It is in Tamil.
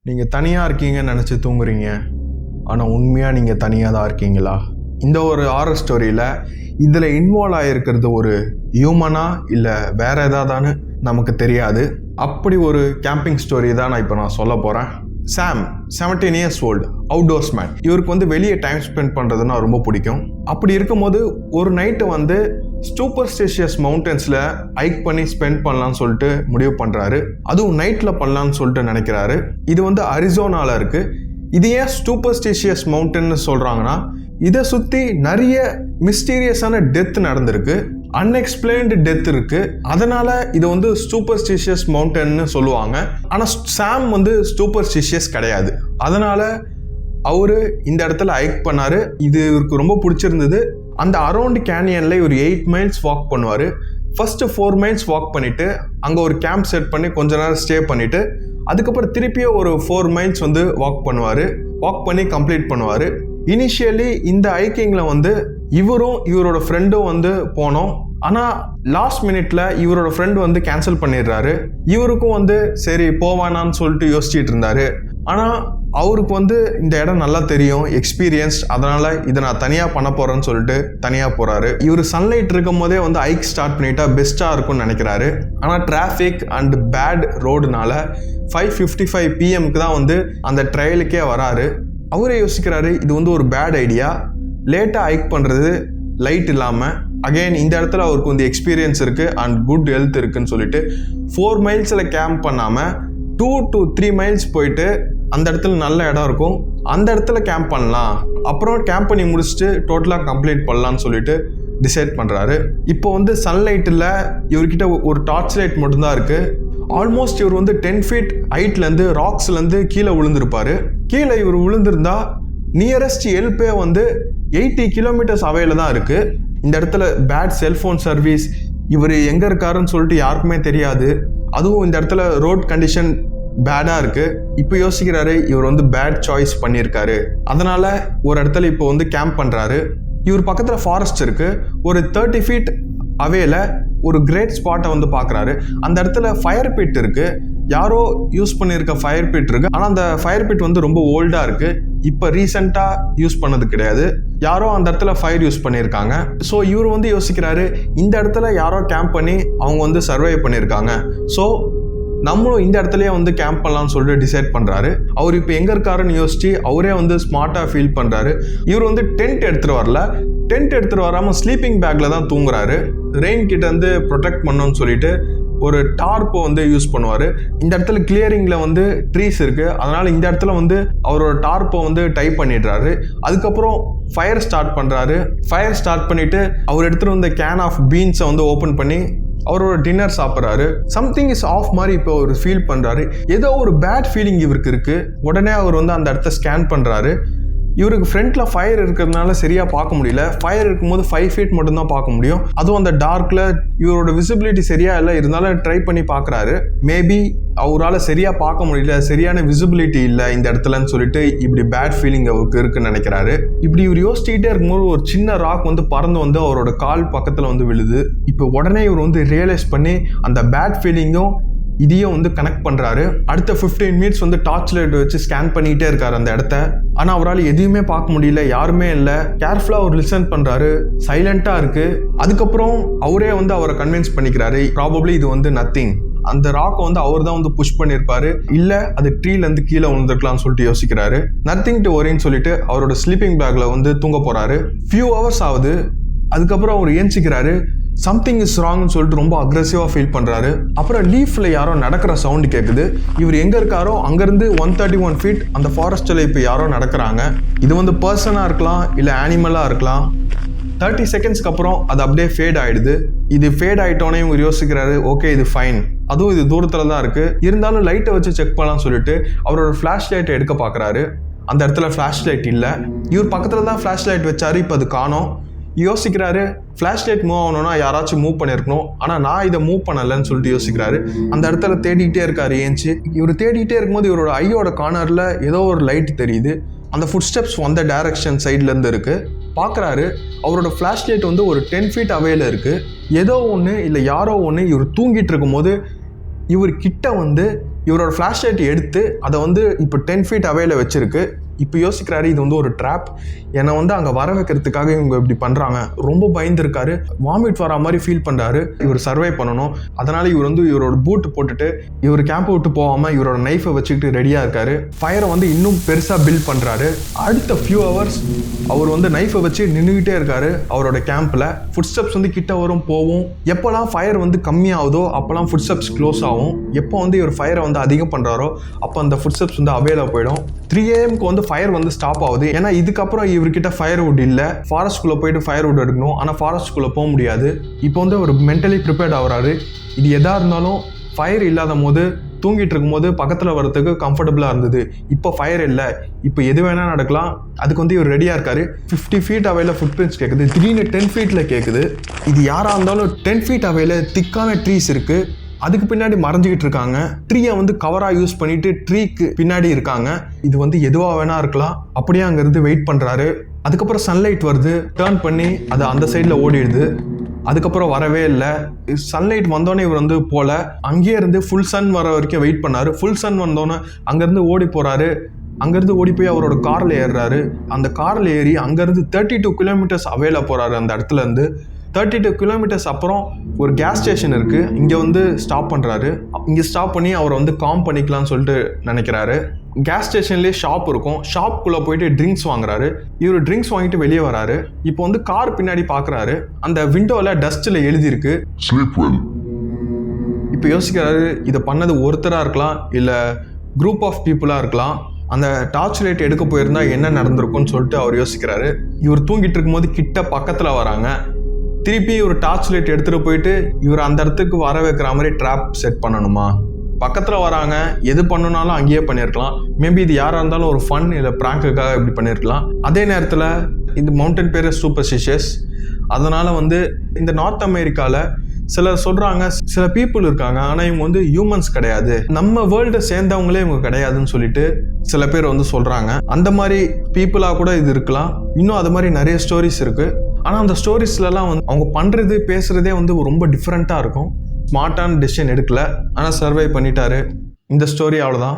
நீங்கள் தனியாக இருக்கீங்கன்னு நினச்சி தூங்குறீங்க, ஆனால் உண்மையாக நீங்கள் தனியாக தான் இருக்கீங்களா? இந்த ஒரு ஹாரர் ஸ்டோரியில் இதில் இன்வால்வ் ஆகிருக்கிறது ஒரு ஹியூமனா இல்லை வேற ஏதாதான்னு நமக்கு தெரியாது. அப்படி ஒரு கேம்பிங் ஸ்டோரி தான் நான் சொல்ல போகிறேன். சாம் 17 years old, அவுட்டோர்ஸ் மேன். இவருக்கு வெளியே டைம் ஸ்பெண்ட் பண்ணுறதுன்னா ரொம்ப பிடிக்கும். அப்படி இருக்கும்போது ஒரு நைட்டு சூப்பர்ஸ்டிஷியஸ் மவுண்டன்ஸில் ஹைக் பண்ணி ஸ்பெண்ட் பண்ணலான்னு சொல்லிட்டு முடிவு பண்ணுறாரு. அதுவும் நைட்டில் பண்ணலான்னு சொல்லிட்டு நினைக்கிறாரு. இது அரிசோனாவில் இருக்குது. இது ஏன் சூப்பர்ஸ்டிஷியஸ் மவுண்டன்னு சொல்கிறாங்கன்னா, இதை சுற்றி நிறைய மிஸ்டீரியஸான டெத் நடந்திருக்கு, அன்எக்ஸ்பிளைன்டு டெத் இருக்கு. அதனால இது சூப்பர்ஸ்டிஷியஸ் மவுண்டன்னு சொல்லுவாங்க. ஆனால் சாம் சூப்பர்ஸ்டிஷியஸ் கிடையாது. அதனால அவரு இந்த இடத்துல ஹைக் பண்ணாரு. இது இவருக்கு ரொம்ப பிடிச்சிருந்தது. அந்த அரௌண்ட் கேனியன்ல ஒரு 8 miles வாக் பண்ணுவாரு. ஃபர்ஸ்ட் 4 miles வாக் பண்ணிட்டு அங்க ஒரு கேம்ப் செட் பண்ணி கொஞ்ச நேரம் ஸ்டே பண்ணிட்டு அதுக்கப்புறம் திருப்பியும் ஒரு 4 miles வாக் பண்ணுவாரு. வாக் பண்ணி கம்ப்ளீட் பண்ணுவாரு. இனிஷியலி இந்த ஹைக்கிங்ல இவரும் இவரோட ஃப்ரெண்டும் போனோம். ஆனால் லாஸ்ட் மினிட்ல இவரோட ஃப்ரெண்ட் கேன்சல் பண்ணிடுறாரு. இவருக்கும் சரி போவானான்னு சொல்லிட்டு யோசிச்சுட்டு இருந்தாரு. ஆனால் அவருக்கு இந்த இடம் நல்லா தெரியும், எக்ஸ்பீரியன்ஸ். அதனால இதை நான் தனியாக பண்ண போறேன்னு சொல்லிட்டு தனியாக போறாரு. இவர் சன்லைட் இருக்கும் போதே ஹைக் ஸ்டார்ட் பண்ணிட்டா பெஸ்டா இருக்கும்னு நினைக்கிறாரு. ஆனால் டிராஃபிக் அண்ட் பேட் ரோடுனால 5:55 PM தான் அந்த ட்ரையலுக்கே வராரு. அவரே யோசிக்கிறாரு, இது ஒரு பேட் ஐடியா. லேட்டாக ஹைக் பண்ணுறது, லைட் இல்லாமல். அகெயின் இந்த இடத்துல அவருக்கு எக்ஸ்பீரியன்ஸ் இருக்குது அண்ட் குட் ஹெல்த் இருக்குன்னு சொல்லிட்டு 4 miles கேம்ப் பண்ணாமல் 2 to 3 miles போயிட்டு அந்த இடத்துல நல்ல இடம் இருக்கும், அந்த இடத்துல கேம்ப் பண்ணலாம். அப்புறம் கேம்ப் பண்ணி முடிச்சுட்டு டோட்டலாக கம்ப்ளீட் பண்ணலான்னு சொல்லிட்டு டிசைட் பண்ணுறாரு. இப்போ சன்லைட்டில் இவர்கிட்ட ஒரு டார்ச் லைட் மட்டும்தான் இருக்குது. ஆல்மோஸ்ட் இவர் 10 feet ஹைட்லேருந்து ராக்ஸ்லேருந்து கீழே விழுந்திருப்பாரு. கீழே இவர் விழுந்திருந்தா நியரஸ்ட் ஹெல்ப்பே 80 kilometers அவையில் தான் இருக்குது. இந்த இடத்துல பேட் செல்ஃபோன் சர்வீஸ், இவர் எங்கே இருக்காருன்னு சொல்லிட்டு யாருக்குமே தெரியாது. அதுவும் இந்த இடத்துல ரோட் கண்டிஷன் பேடாக இருக்குது. இப்போ யோசிக்கிறாரு, இவர் பேட் சாய்ஸ் பண்ணியிருக்காரு. அதனால் ஒரு இடத்துல இப்போ கேம்ப் பண்ணுறாரு. இவர் பக்கத்தில் ஃபாரஸ்ட் இருக்குது. ஒரு 30 feet அவேல ஒரு கிரேட் ஸ்பாட்டை பார்க்குறாரு. அந்த இடத்துல ஃபயர் பிட் இருக்குது. யாரோ யூஸ் பண்ணியிருக்க ஃபயர் பிட் இருக்கு. ஆனால் அந்த ஃபயர் பிட் ரொம்ப ஓல்டாக இருக்குது. இப்போ ரீசெண்டாக யூஸ் பண்ணது கிடையாது. யாரோ அந்த இடத்துல ஃபயர் யூஸ் பண்ணியிருக்காங்க. ஸோ இவர் யோசிக்கிறாரு, இந்த இடத்துல யாரோ கேம்ப் பண்ணி அவங்க சர்வை பண்ணியிருக்காங்க. ஸோ நம்மளும் இந்த இடத்துலயே கேம்ப் பண்ணலாம்னு சொல்லிட்டு டிசைட் பண்ணுறாரு. அவர் இப்போ எங்கே இருக்காருன்னு யோசிச்சு அவரே ஸ்மார்ட்டாக ஃபீல் பண்ணுறாரு. இவர் டென்ட் எடுத்துகிட்டு வரல. டென்ட் எடுத்துகிட்டு வராமல் ஸ்லீப்பிங் பேக்கில் தான் தூங்குறாரு. ரெயின் கிட்ட ப்ரொடெக்ட் பண்ணணும்னு சொல்லிட்டு ஒரு டார்ப்பை யூஸ் பண்ணுவார். இந்த இடத்துல கிளியரிங்கில் ட்ரீஸ் இருக்குது. அதனால் இந்த இடத்துல அவரோட டார்ப்பை டைப் பண்ணிடுறாரு. அதுக்கப்புறம் ஃபயர் ஸ்டார்ட் பண்ணுறாரு. ஃபயர் ஸ்டார்ட் பண்ணிவிட்டு அவர் எடுத்துகிட்டு வந்த கேன் ஆஃப் பீன்ஸை ஓப்பன் பண்ணி அவரோட டின்னர் சாப்பிட்றாரு. சம்திங் இஸ் ஆஃப் மாதிரி இப்போ அவர் ஃபீல் பண்ணுறாரு. ஏதோ ஒரு பேட் ஃபீலிங் இவருக்கு இருக்குது. உடனே அவர் அந்த இடத்த ஸ்கேன் பண்ணுறாரு. இவருக்கு ஃப்ரண்ட்டில் ஃபயர் இருக்கிறதுனால சரியாக பார்க்க முடியல. ஃபயர் இருக்கும்போது 5 feet மட்டும்தான் பார்க்க முடியும். அதுவும் அந்த டார்க்கில் இவரோட விசிபிலிட்டி சரியாக இல்லை. இருந்தாலும் ட்ரை பண்ணி பார்க்குறாரு. மேபி அவரால் சரியாக பார்க்க முடியல, சரியான விசிபிலிட்டி இல்லை இந்த இடத்துலன்னு சொல்லிட்டு இப்படி பேட் ஃபீலிங் அவருக்கு இருக்குன்னு நினைக்கிறாரு. இப்படி இவர் யோசிச்சுக்கிட்டே இருக்கும்போது ஒரு சின்ன ராக் பறந்து அவரோட கால் பக்கத்தில் விழுது. இப்போ உடனே இவர் ரியலைஸ் பண்ணி அந்த பேட் ஃபீலிங்கும் இதையும் கனெக்ட் பண்ணுறாரு. அடுத்த 15 minutes டார்ச் லைட் வச்சு ஸ்கேன் பண்ணிகிட்டே இருக்காரு அந்த இடத்த. ஆனால் அவரால் எதையுமே பார்க்க முடியல, யாருமே இல்லை. கேர்ஃபுல்லாக அவர் லிசன் பண்ணுறாரு. சைலண்ட்டாக இருக்குது. அதுக்கப்புறம் அவரே அவரை கன்வின்ஸ் பண்ணிக்கிறாரு, ப்ராபப்ளி இது நத்திங். அந்த ராக்கை அவர் தான் புஷ் பண்ணியிருப்பாரு, இல்லை அது ட்ரீலேருந்து கீழே விழுந்துருக்கலாம்னு சொல்லிட்டு யோசிக்கிறாரு. நத்திங் டு வரின்னு சொல்லிட்டு அவரோட ஸ்லீப்பிங் பேக்கில் தூங்க போகிறாரு. ஃபியூ ஹவர்ஸ் ஆகுது. அதுக்கப்புறம் அவர் ஏஞ்சிக்கிறாரு. சம்திங் இஸ் ராங்னு சொல்லிட்டு ரொம்ப அக்ரெசிவாக ஃபீல் பண்ணுறாரு. அப்புறம் லீஃபில் யாரோ நடக்கிற சவுண்டு கேட்குது. இவர் எங்கே இருக்காரோ அங்கேருந்து 131 feet அந்த ஃபாரஸ்ட்டில் இப்போ யாரோ நடக்கிறாங்க. இது பர்சனாக இருக்கலாம், இல்லை ஆனிமலாக இருக்கலாம். 30 seconds அப்புறம் அது அப்படியே ஃபேட் ஆகிடுது. இது ஃபேட் ஆகிட்டோன்னே இவர் யோசிக்கிறாரு, ஓகே இது ஃபைன். அதுவும் இது தூரத்தில் தான் இருக்குது. இருந்தாலும் லைட்டை வச்சு செக் பண்ணலாம்னு சொல்லிட்டு அவரோட ஃப்ளாஷ் லைட்டை எடுக்க பார்க்குறாரு. அந்த இடத்துல ஃப்ளாஷ் லைட் இல்லை. இவர் பக்கத்தில் தான் ஃப்ளாஷ் லைட் வச்சாரு. இப்போ அது காணோம். யோசிக்கிறாரு, ஃப்ளாஷ் லைட் மூவ் ஆகணும்னா யாராச்சும் மூவ் பண்ணியிருக்கணும், ஆனால் நான் இதை மூவ் பண்ணலைன்னு சொல்லிட்டு யோசிக்கிறாரு. அந்த இடத்துல தேடிக்கிட்டே இருக்காரு. ஏஞ்சி இவர் தேடிக்கிட்டே இருக்கும்போது இவரோட ஐயோட கார்னரில் ஏதோ ஒரு லைட் தெரியுது. அந்த ஃபுட் ஸ்டெப்ஸ் வந்த டைரக்ஷன் சைட்லேருந்து இருக்குது. பார்க்குறாரு, அவரோட ஃப்ளாஷ் லைட் ஒரு 10 feet அவையில் இருக்குது. ஏதோ ஒன்று இல்லை யாரோ ஒன்று இவர் தூங்கிட்டு இருக்கும்போது இவர் கிட்ட இவரோட ஃப்ளாஷ் லைட் எடுத்து அதை வந்து இப்போ 10 feet அவேல வச்சிருக்கு. இப்போ யோசிக்கிறாரு இது வந்து ஒரு ட்ராப், என்னை வந்து அங்கே வர வைக்கிறதுக்காக இவங்க இப்படி பண்ணுறாங்க. ரொம்ப பயந்துருக்காரு, வாமிட் வர மாதிரி ஃபீல் பண்ணுறாரு. இவர் சர்வை பண்ணணும், அதனால் இவர் வந்து இவரோட பூட்டு போட்டுட்டு இவர் கேம்பை விட்டு போகாமல் இவரோட நைஃபை வச்சுக்கிட்டு ரெடியாக இருக்காரு. ஃபயரை வந்து இன்னும் பெருசாக பில்ட் பண்ணுறாரு. அடுத்த ஃபியூ ஹவர்ஸ் அவர் வந்து நைஃபை வச்சு நின்றுக்கிட்டே இருக்காரு அவரோட கேம்பில். ஃபுட் ஸ்டெப்ஸ் வந்து கிட்ட வரும் போகும். எப்போல்லாம் ஃபயர் வந்து கம்மியாகுதோ அப்போல்லாம் ஃபுட் ஸ்டெப்ஸ் க்ளோஸ் ஆகும். எப்போ வந்து இவர் ஃபயரை வந்து அதிகம் பண்ணுறாரோ அப்போ அந்த ஃபுட் ஸ்டெப்ஸ் வந்து அவேல போயிடும். 3 AM வந்து ஃபயர் வந்து ஸ்டாப் ஆகுது. ஏன்னா இதுக்கப்புறம் இவர்கிட்ட ஃபயர் வுட் இல்லை. ஃபாரஸ்ட்குள்ளே போயிட்டு ஃபயர் வுட் எடுக்கணும், ஆனால் ஃபாரஸ்ட்குள்ளே போக முடியாது. இப்போ வந்து அவர் மென்டலி ப்ரிப்பேர்ட் ஆகுறாரு. இது எதாக இருந்தாலும் ஃபயர் இல்லாத போது தூங்கிட்டு இருக்கும்போது பக்கத்தில் வரதுக்கு கம்ஃபர்டபுளாக இருந்தது. இப்போ ஃபயர் இல்லை, இப்போ எது வேணால் நடக்கலாம். அதுக்கு வந்து இவர் ரெடியாக இருக்காரு. 50 feet அவையில் ஃபுட் பிரிண்ட்ஸ் கேட்குது, திடீர்னு 10 feet கேட்குது. இது யாராக இருந்தாலும் 10 feet அவையில் திக்கான ட்ரீஸ் இருக்குது, அதுக்கு பின்னாடி மறைஞ்சிக்கிட்டு இருக்காங்க. ட்ரீயை வந்து கவராக யூஸ் பண்ணிட்டு ட்ரீக்கு பின்னாடி இருக்காங்க. இது வந்து எதுவாக வேணா இருக்கலாம். அப்படியே அங்கேருந்து வெயிட் பண்ணுறாரு. அதுக்கப்புறம் சன்லைட் வருது, டேர்ன் பண்ணி அது அந்த சைடில் ஓடிடுது. அதுக்கப்புறம் வரவே இல்லை. சன்லைட் வந்தோடனே இவர் வந்து போல அங்கேயே இருந்து ஃபுல் சன் வர வரைக்கும் வெயிட் பண்ணார். ஃபுல் சன் வந்தோன்னே அங்கேருந்து ஓடி போகிறாரு. அங்கேருந்து ஓடி போய் அவரோட காரில் ஏறுறாரு. அந்த காரில் ஏறி அங்கேருந்து 32 kilometers அவேல போகிறாரு. அந்த இடத்துலேருந்து 32 kilometers அப்புறம் ஒரு கேஸ் ஸ்டேஷன் இருக்குது, இங்கே வந்து ஸ்டாப் பண்ணுறாரு. இங்கே ஸ்டாப் பண்ணி அவரை வந்து காம் பண்ணிக்கலாம்னு சொல்லிட்டு நினைக்கிறாரு. கேஸ் ஸ்டேஷன்லேயே ஷாப் இருக்கும். ஷாப்புக்குள்ளே போயிட்டு ட்ரிங்க்ஸ் வாங்குறாரு. இவர் ட்ரிங்க்ஸ் வாங்கிட்டு வெளியே வராரு. இப்போ வந்து கார் பின்னாடி பார்க்குறாரு. அந்த விண்டோவில் டஸ்ட்டில் எழுதியிருக்கு Sleep well. இப்போ யோசிக்கிறாரு, இதை பண்ணது ஒருத்தராக இருக்கலாம், இல்லை குரூப் ஆஃப் பீப்புளாக இருக்கலாம். அந்த டார்ச் லைட் எடுக்க போயிருந்தா என்ன நடந்திருக்கும்னு சொல்லிட்டு அவர் யோசிக்கிறாரு. இவர் தூங்கிட்டு இருக்கும்போது கிட்ட பக்கத்தில் வராங்க. திருப்பி ஒரு டார்ச் லைட் எடுத்துகிட்டு போயிட்டு இவர் அந்த இடத்துக்கு வர வைக்கிற மாதிரி ட்ராப் செட் பண்ணணுமா? பக்கத்தில் வராங்க, எது பண்ணுனாலும் அங்கேயே பண்ணியிருக்கலாம். மேபி இது யாராக இருந்தாலும் ஒரு ஃபன் இல்லை ப்ராங்குக்காக இப்படி பண்ணியிருக்கலாம். அதே நேரத்தில் இந்த மவுண்டன் பேர் சூப்பர்ஸ்டிஷியஸ். அதனால் வந்து இந்த நார்த் அமெரிக்காவில் சிலர் சொல்கிறாங்க, சில பீப்புள் இருக்காங்க, ஆனால் இவங்க வந்து ஹியூமன்ஸ் கிடையாது, நம்ம வேர்ல்டை சேர்ந்தவங்களே இவங்க கிடையாதுன்னு சொல்லிட்டு சில பேர் வந்து சொல்கிறாங்க. அந்த மாதிரி பீப்புளாக கூட இது இருக்கலாம். இன்னும் அது மாதிரி நிறைய ஸ்டோரிஸ் இருக்குது. ஆனால் அந்த ஸ்டோரிஸ்லலாம் வந்து அவங்க பண்ணுறது பேசுகிறதே வந்து ரொம்ப டிஃப்ரெண்ட்டாக இருக்கும். ஸ்மார்ட்டான டெசிஷன் எடுக்கல, ஆனால் சர்வை பண்ணிட்டாரு. இந்த ஸ்டோரி அவ்வளோதான்.